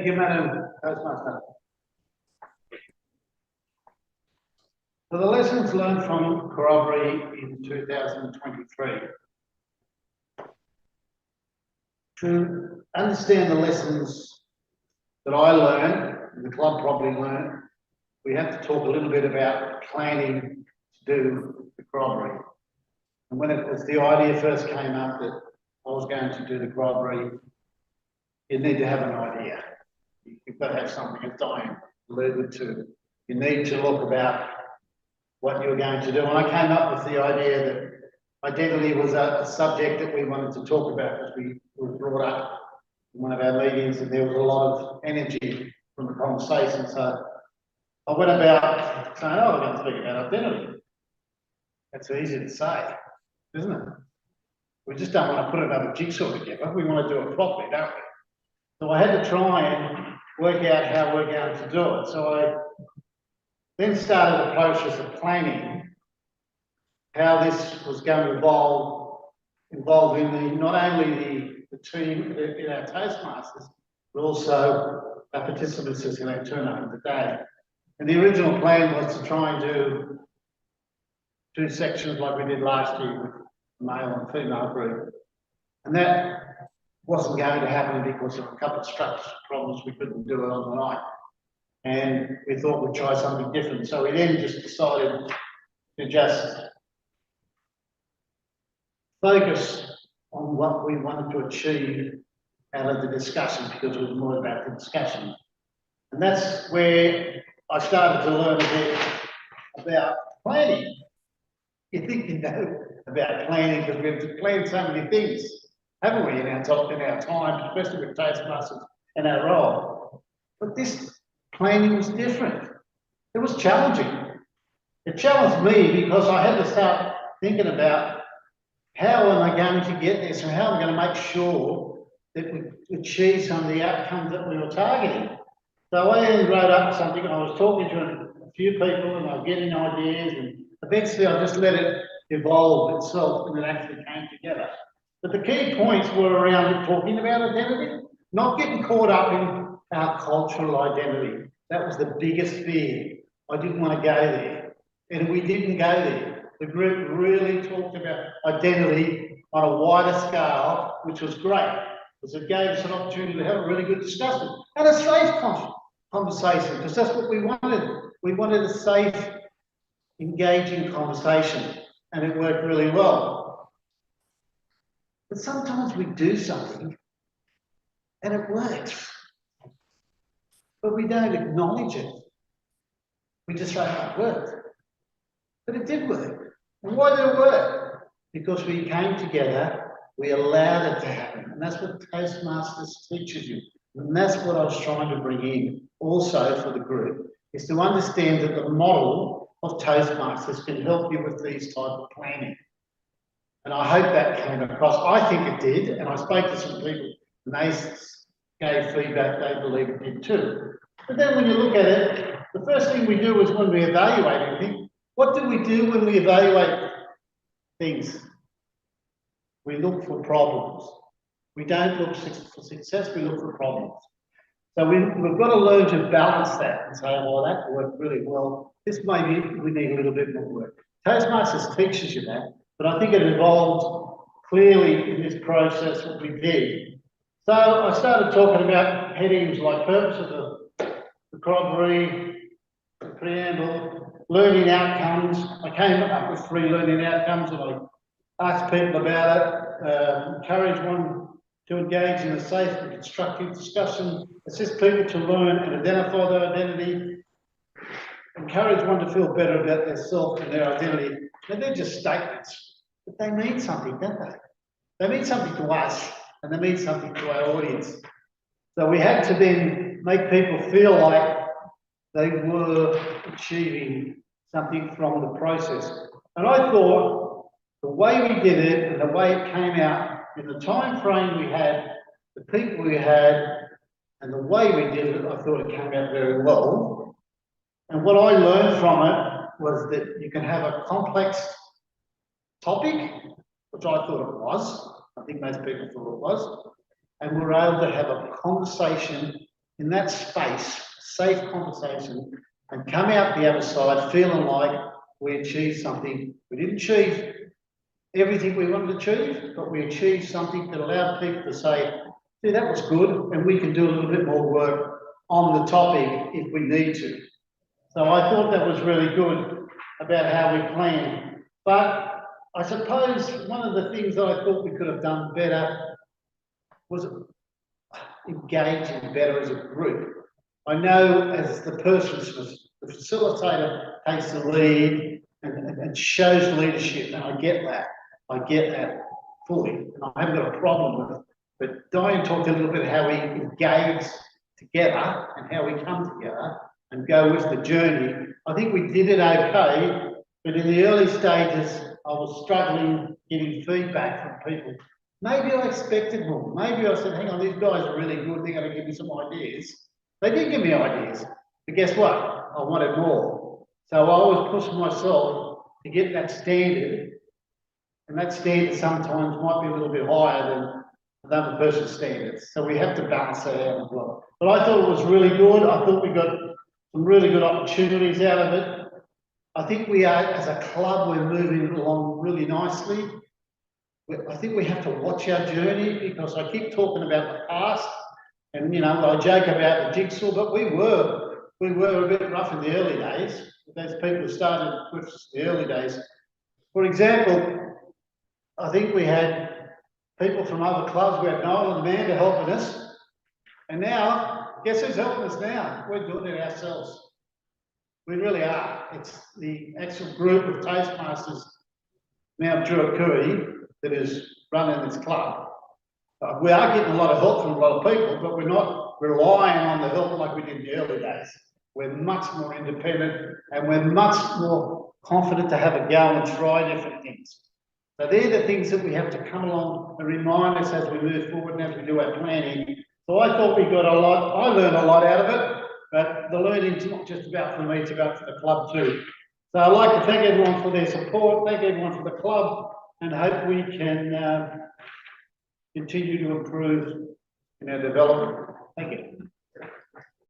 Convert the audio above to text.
you, Madam Toastmaster. So the lessons learned from Corroboree in 2023. To understand the lessons that I learned, and the club probably learned, we have to talk a little bit about planning to do the Corroboree. And when the idea first came up that I was going to do the Corroboree, you need to have an idea. You've got to have something, as Diane alluded to. You need to look about what you're going to do. And I came up with the idea that identity was a subject that we wanted to talk about, because we were brought up in one of our meetings and there was a lot of energy from the conversation. So I went about saying, oh, we're going to speak about identity. That's easy to say, isn't it? We just don't want to put another jigsaw together. We want to do it properly, don't we? So I had to try and work out how we're going to do it. So I then started the process of planning how this was going to involving not only the team in our Toastmasters, but also our participants who are going to turn up today. And the original plan was to try and do 2 sections like we did last year with the male and female group. And that wasn't going to happen because of a couple of structural problems. We couldn't do it on the night. And we thought we'd try something different. So we then just decided to just focus on what we wanted to achieve out of the discussion, because it was more about the discussion. And that's where I started to learn a bit about planning. You think you know about planning because we've planned so many things, haven't we, in our time, especially with Toastmasters and our role. But this planning was different. It was challenging. It challenged me because I had to start thinking about how am I going to get this, and how am I going to make sure that we achieve some of the outcomes that we were targeting. So I then wrote up something, and I was talking to a few people, and I was getting ideas, and eventually I just let it evolve itself, and it actually came together. But the key points were around talking about identity, not getting caught up in our cultural identity. That was the biggest fear. I didn't want to go there. And we didn't go there. The group really talked about identity on a wider scale, which was great, because it gave us an opportunity to have a really good discussion and a safe conversation, because that's what we wanted. We wanted a safe, engaging conversation, and it worked really well. But sometimes we do something and it works, but we don't acknowledge it. We just say, oh, it worked. But it did work. And why did it work? Because we came together, we allowed it to happen. And that's what Toastmasters teaches you. And that's what I was trying to bring in also for the group, is to understand that the model of Toastmasters can help you with these type of planning. And I hope that came across. I think it did. And I spoke to some people and they gave feedback they believe it did too. But then when you look at it, the first thing we do is when we evaluate anything, what do we do when we evaluate things? We look for problems. We don't look for success, we look for problems. So we've got to learn to balance that and say, well, that worked really well. This maybe we need a little bit more work. Toastmasters teaches you that, but I think it involved clearly in this process what we did. So I started talking about headings like purposes of the Corroboree, the preamble, learning outcomes. I came up with 3 learning outcomes and I asked people about it, encourage one to engage in a safe and constructive discussion, assist people to learn and identify their identity, encourage one to feel better about their self and their identity. Now, they're just statements, but they mean something, don't they? They mean something to us and they mean something to our audience. So we had to then make people feel like they were achieving something from the process. And I thought the way we did it and the way it came out in the time frame we had, the people we had, and the way we did it, I thought it came out very well. And what I learned from it was that you can have a complex topic, which I thought it was. I think most people thought it was. And we're able to have a conversation in that space, safe conversation, and come out the other side feeling like we achieved something. We didn't achieve everything we wanted to achieve, but we achieved something that allowed people to say, see, that was good, and we can do a little bit more work on the topic if we need to. So I thought that was really good about how we planned. But I suppose one of the things that I thought we could have done better was engaging better as a group. I know as the the facilitator takes the lead and shows leadership, and I get that fully, and I haven't got a problem with it. But Diane talked a little bit how we engage together and how we come together and go with the journey. I think we did it okay, but in the early stages, I was struggling getting feedback from people. Maybe I expected more. Maybe I said, hang on, these guys are really good. They're going to give me some ideas. They did give me ideas, but guess what? I wanted more. So I was pushing myself to get that standard, and that standard sometimes might be a little bit higher than another person's standards. So we have to balance that out as well. But I thought it was really good. I thought we got some really good opportunities out of it. I think we are, as a club, we're moving along really nicely. I think we have to watch our journey, because I keep talking about the past, and you know, I joke about the jigsaw, but we were a bit rough in the early days. Those people who started with us in the early days. For example, I think we had people from other clubs. We had Noel and Amanda helping us, and now guess who's helping us now? We're doing it ourselves. We really are. It's the actual group of Toastmasters, now Druitt Koori, that is running this club. We are getting a lot of help from a lot of people, but we're not relying on the help like we did in the early days. We're much more independent, and we're much more confident to have a go and try different things. So they're the things that we have to come along and remind us as we move forward and as we do our planning. So I thought we got a lot. I learned a lot out of it, but the learning's not just about for me, it's about for the club too. So I'd like to thank everyone for their support, thank everyone for the club, and hope we can continue to improve in our development. Thank you.